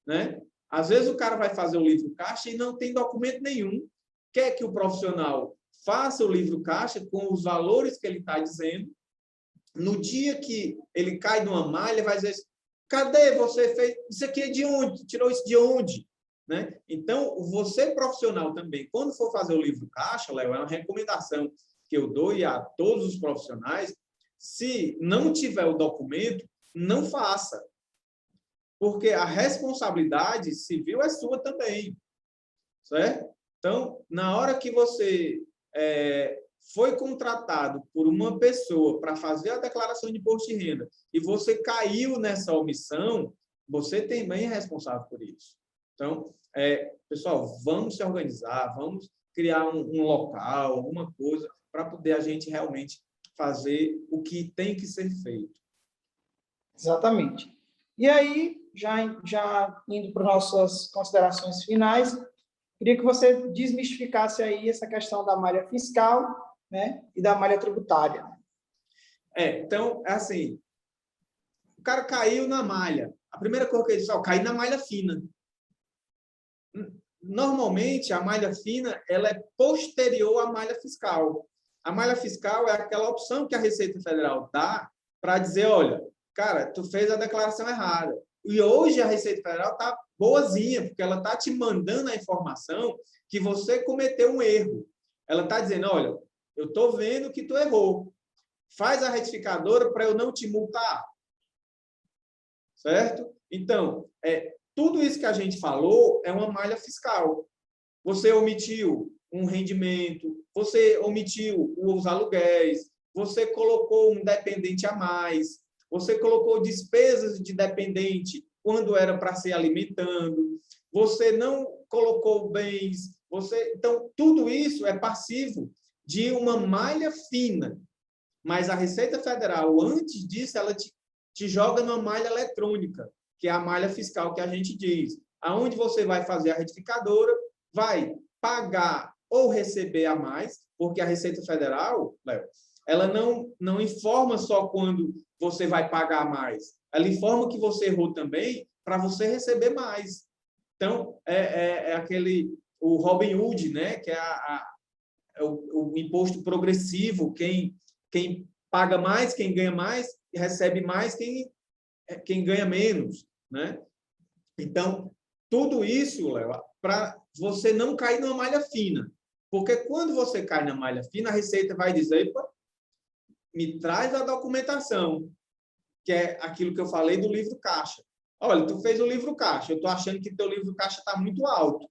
[SPEAKER 1] Né? Às vezes o cara vai fazer o livro caixa e não tem documento nenhum. Quer que o profissional faça o livro caixa com os valores que ele está dizendo. No dia que ele cai numa malha, vai dizer: cadê você fez? Isso aqui é de onde? Tirou isso de onde? Né? Então, você profissional também, quando for fazer o livro caixa, Léo, é uma recomendação que eu dou a todos os profissionais: se não tiver o documento, não faça. Porque a responsabilidade civil é sua também. Certo? Então, na hora que você foi contratado por uma pessoa para fazer a declaração de imposto de renda e você caiu nessa omissão, você também é responsável por isso. Então, pessoal, vamos se organizar, vamos criar um local, alguma coisa, para poder a gente realmente fazer o que tem que ser feito.
[SPEAKER 2] Exatamente. E aí, já indo para nossas considerações finais, queria que você desmistificasse aí essa questão da malha fiscal, né, e da malha tributária.
[SPEAKER 1] Então, assim, o cara caiu na malha. a primeira coisa que ele disse, ó, cair na malha fina. Normalmente, a malha fina ela é posterior à malha fiscal. A malha fiscal é aquela opção que a Receita Federal dá para dizer, olha, cara, tu fez a declaração errada. E hoje a Receita Federal está boazinha, porque ela está te mandando a informação que você cometeu um erro. Ela está dizendo, olha, eu estou vendo que tu errou. Faz a retificadora para eu não te multar. Certo? Então, tudo isso que a gente falou é uma malha fiscal. Você omitiu um rendimento, você omitiu os aluguéis, você colocou um dependente a mais, você colocou despesas de dependente quando era para ser alimentando, você não colocou bens, então, tudo isso é passivo de uma malha fina. Mas a Receita Federal, antes disso, ela te joga numa malha eletrônica, que é a malha fiscal que a gente diz, aonde você vai fazer a retificadora, vai pagar ou receber a mais, porque a Receita Federal, Léo, ela não informa só quando você vai pagar mais, ela informa que você errou também para você receber mais. Então, o Robin Hood, né, que é o imposto progressivo, quem paga mais, quem ganha mais, recebe mais, quem ganha menos, né? Então, tudo isso, Léo, para você não cair numa malha fina. Porque quando você cai na malha fina, a Receita vai dizer, me traz a documentação, que é aquilo que eu falei do livro caixa. Olha, tu fez o livro caixa, eu estou achando que teu livro caixa está muito alto.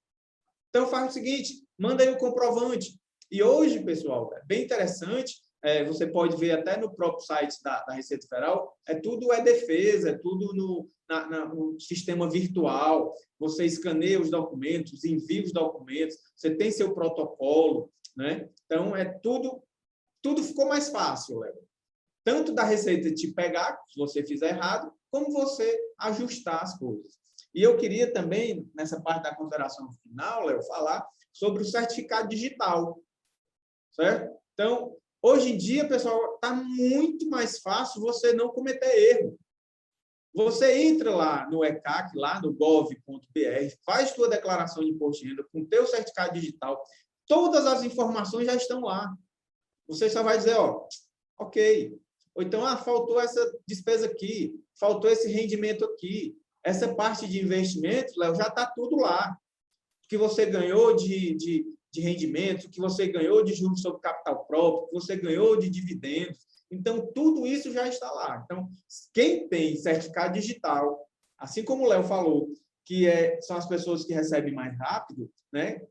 [SPEAKER 1] Então, faz o seguinte, manda aí o comprovante. E hoje, pessoal, é bem interessante, você pode ver até no próprio site da Receita Federal, tudo defesa, é tudo no sistema virtual, você escaneia os documentos, envia os documentos, você tem seu protocolo, né? Então, tudo ficou mais fácil, Léo. Tanto da Receita te pegar, se você fizer errado, como você ajustar as coisas. E eu queria também, nessa parte da consideração final, Léo, falar sobre o certificado digital, certo? Então, hoje em dia, pessoal, está muito mais fácil você não cometer erro. Você entra lá no ECAC, lá no gov.br, faz sua declaração de imposto de renda com o teu certificado digital, todas as informações já estão lá. Você só vai dizer, ó, ok. Ou então, faltou essa despesa aqui, faltou esse rendimento aqui. Essa parte de investimento, Léo, já está tudo lá. O que você ganhou de rendimento, o que você ganhou de juros sobre capital próprio, o que você ganhou de dividendos. Então, tudo isso já está lá. Então, quem tem certificado digital, assim como o Léo falou, que são as pessoas que recebem mais rápido, né?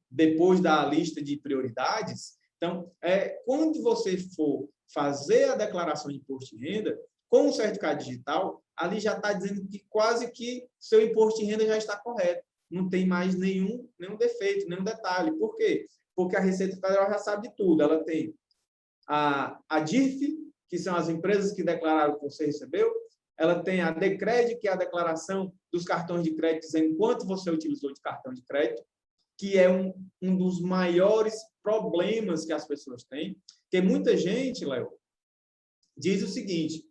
[SPEAKER 1] Depois da lista de prioridades. Então, quando você for fazer a declaração de imposto de renda, com o certificado digital, ali já está dizendo que quase que seu imposto de renda já está correto. Não tem mais nenhum defeito, nenhum detalhe. Por quê? Porque a Receita Federal já sabe de tudo. Ela tem a DIRF, que são as empresas que declararam que você recebeu. Ela tem a DECRED, que é a declaração dos cartões de crédito, dizendo quanto você utilizou de cartão de crédito, que é um dos maiores problemas que as pessoas têm. Porque muita gente, Léo, diz o seguinte,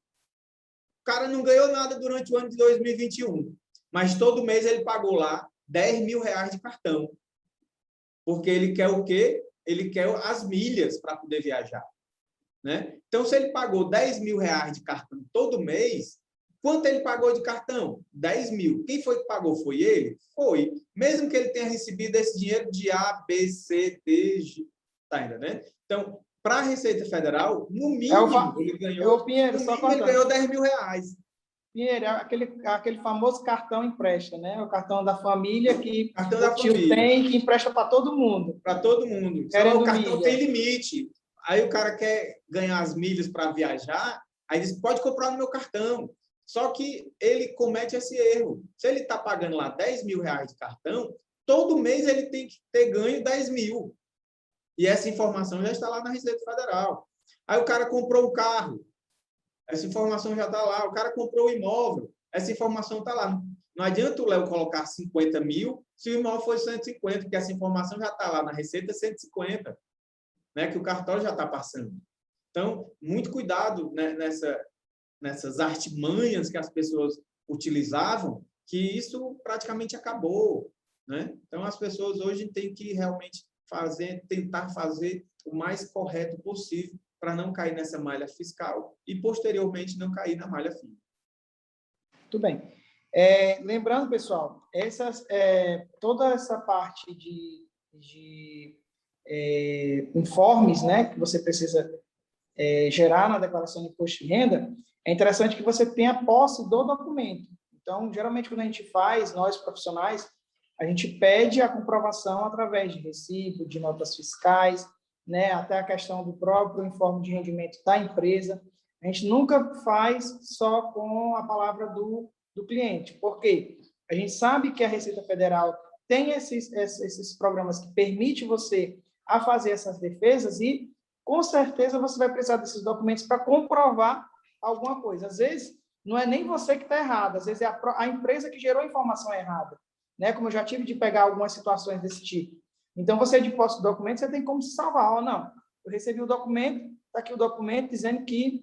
[SPEAKER 1] o cara não ganhou nada durante o ano de 2021, mas todo mês ele pagou lá 10 mil reais de cartão. Porque ele quer o quê? Ele quer as milhas para poder viajar, né? Então, se ele pagou 10 mil reais de cartão todo mês, quanto ele pagou de cartão? 10 mil. Quem foi que pagou? Foi ele? Foi. Mesmo que ele tenha recebido esse dinheiro de A, B, C, D, G. Tá ainda, né? Então, para a Receita Federal, no mínimo, ele ganhou,
[SPEAKER 2] Pinheiro,
[SPEAKER 1] no mínimo, ele ganhou 10 mil reais.
[SPEAKER 2] Pinheiro, aquele famoso cartão empresta, né? O cartão da família que
[SPEAKER 1] cartão da
[SPEAKER 2] tio
[SPEAKER 1] família
[SPEAKER 2] tem, que empresta para todo mundo.
[SPEAKER 1] Para todo mundo. Então, o cartão tem limite. Aí o cara quer ganhar as milhas para viajar, aí diz, pode comprar no meu cartão. Só que ele comete esse erro. Se ele está pagando lá 10 mil reais de cartão, todo mês ele tem que ter ganho 10 mil. E essa informação já está lá na Receita Federal. Aí o cara comprou um carro, essa informação já está lá. O cara comprou um imóvel, essa informação está lá. Não adianta o Léo colocar 50 mil se o imóvel for 150, porque essa informação já está lá na Receita 150, né, que o cartório já está passando. Então, muito cuidado, né, nessas artimanhas que as pessoas utilizavam, que isso praticamente acabou, né? Então, as pessoas hoje têm que realmente tentar fazer o mais correto possível para não cair nessa malha fiscal e, posteriormente, não cair na malha fina.
[SPEAKER 2] Muito bem. Lembrando, pessoal, toda essa parte de informes, né, que você precisa gerar na declaração de imposto de renda, é interessante que você tenha posse do documento. Então, geralmente, quando a gente faz, nós profissionais, a gente pede a comprovação através de recibo, de notas fiscais, né, até a questão do próprio informe de rendimento da empresa. A gente nunca faz só com a palavra do cliente. Por quê? A gente sabe que a Receita Federal tem esses programas que permitem você a fazer essas defesas e, com certeza, você vai precisar desses documentos para comprovar alguma coisa. Às vezes, não é nem você que está errado, às vezes é a empresa que gerou a informação errada, né? Como eu já tive de pegar algumas situações desse tipo. Então, você de posse do documento, você tem como se salvar. Não, eu recebi o documento, está aqui o documento dizendo que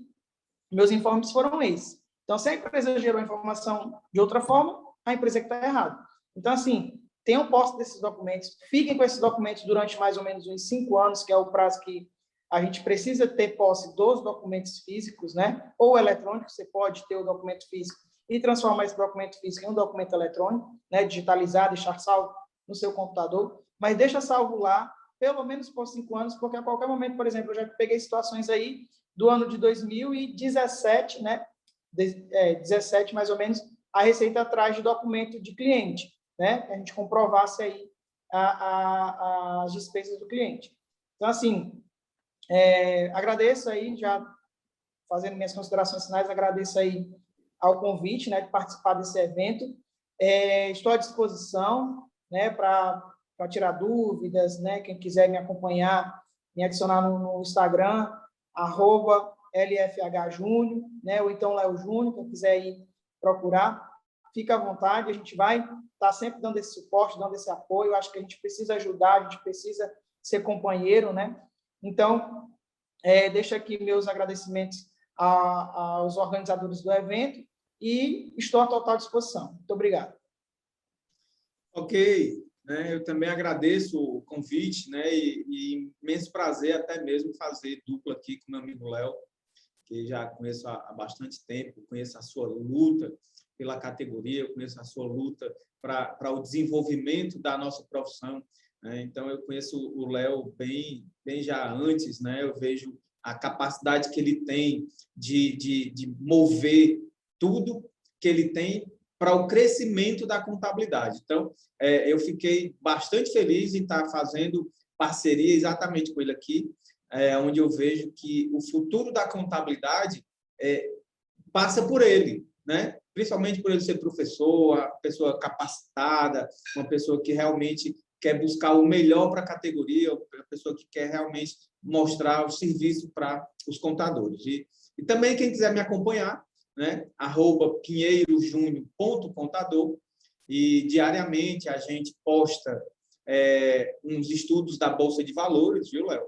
[SPEAKER 2] meus informes foram esses. Então, se a empresa gerou a informação de outra forma, a empresa que está errada. Então, assim, tenham posse desses documentos, fiquem com esses documentos durante mais ou menos uns 5 anos, que é o prazo que a gente precisa ter posse dos documentos físicos, né? Ou eletrônicos, você pode ter o documento físico e transformar esse documento físico em um documento eletrônico, né? Digitalizar, deixar salvo no seu computador, mas deixa salvo lá, pelo menos por 5 anos, porque a qualquer momento, por exemplo, eu já peguei situações aí do ano de 2017, né? 17 mais ou menos, a Receita traz de documento de cliente, né? Que a gente comprovasse aí as despesas do cliente. Então, assim, agradeço aí, já fazendo minhas considerações finais, agradeço aí ao convite, né, de participar desse evento. Estou à disposição, né, para tirar dúvidas, né, quem quiser me acompanhar, me adicionar no Instagram, @LFHJúnior, né, ou então Léo Júnior, quem quiser ir procurar, fica à vontade, a gente vai estar sempre dando esse suporte, dando esse apoio, acho que a gente precisa ajudar, a gente precisa ser companheiro, né? Então, deixo aqui meus agradecimentos aos organizadores do evento e estou à total disposição. Muito obrigado.
[SPEAKER 1] Ok, né, eu também agradeço o convite, né, e imenso prazer até mesmo fazer dupla aqui com meu amigo Léo, que já conheço há bastante tempo, conheço a sua luta pela categoria, conheço a sua luta para o desenvolvimento da nossa profissão, né? Então, eu conheço o Léo bem já antes, né? Eu vejo a capacidade que ele tem de mover tudo que ele tem para o crescimento da contabilidade. Então, eu fiquei bastante feliz em estar fazendo parceria exatamente com ele aqui, onde eu vejo que o futuro da contabilidade passa por ele, né? Principalmente por ele ser professor, uma pessoa capacitada, uma pessoa que realmente quer buscar o melhor para a categoria, uma pessoa que quer realmente mostrar o serviço para os contadores. E também, quem quiser me acompanhar, né? @pinheirojunior.contador, e diariamente a gente posta uns estudos da Bolsa de Valores, viu, Léo?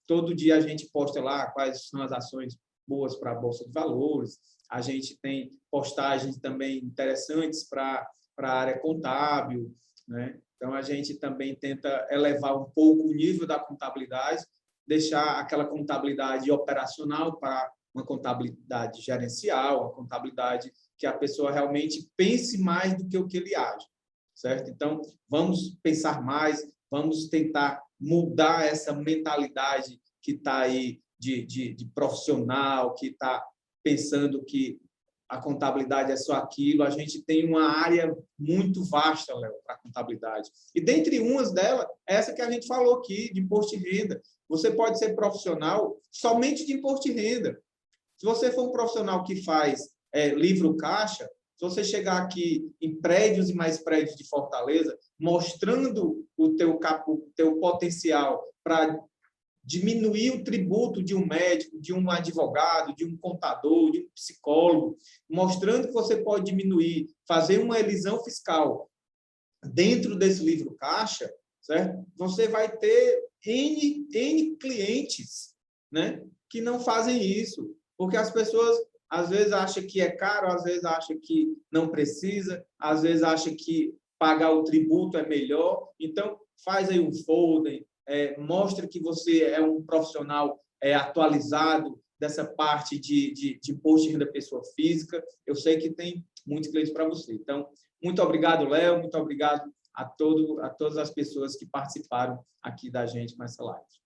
[SPEAKER 1] Todo dia a gente posta lá quais são as ações boas para a Bolsa de Valores. A gente tem postagens também interessantes para a área contábil, né? Então, a gente também tenta elevar um pouco o nível da contabilidade, deixar aquela contabilidade operacional para uma contabilidade gerencial, uma contabilidade que a pessoa realmente pense mais do que o que ele age, certo? Então, vamos pensar mais, vamos tentar mudar essa mentalidade que está aí de profissional, que está pensando que a contabilidade é só aquilo. A gente tem uma área muito vasta, Léo, para a contabilidade. E, dentre umas delas, essa que a gente falou aqui, de imposto de renda. Você pode ser profissional somente de imposto de renda. Se você for um profissional que faz livro caixa, se você chegar aqui em prédios e mais prédios de Fortaleza, mostrando o teu potencial para diminuir o tributo de um médico, de um advogado, de um contador, de um psicólogo, mostrando que você pode diminuir, fazer uma elisão fiscal dentro desse livro caixa, certo? Você vai ter N clientes, né, que não fazem isso, porque as pessoas às vezes acha que é caro, às vezes acha que não precisa, às vezes acha que pagar o tributo é melhor. Então, faz aí um folder, mostra que você é um profissional atualizado dessa parte de imposto de renda pessoa física. Eu sei que tem muitos clientes para você. Então, muito obrigado, Léo, muito obrigado a todas as pessoas que participaram aqui da gente nessa live.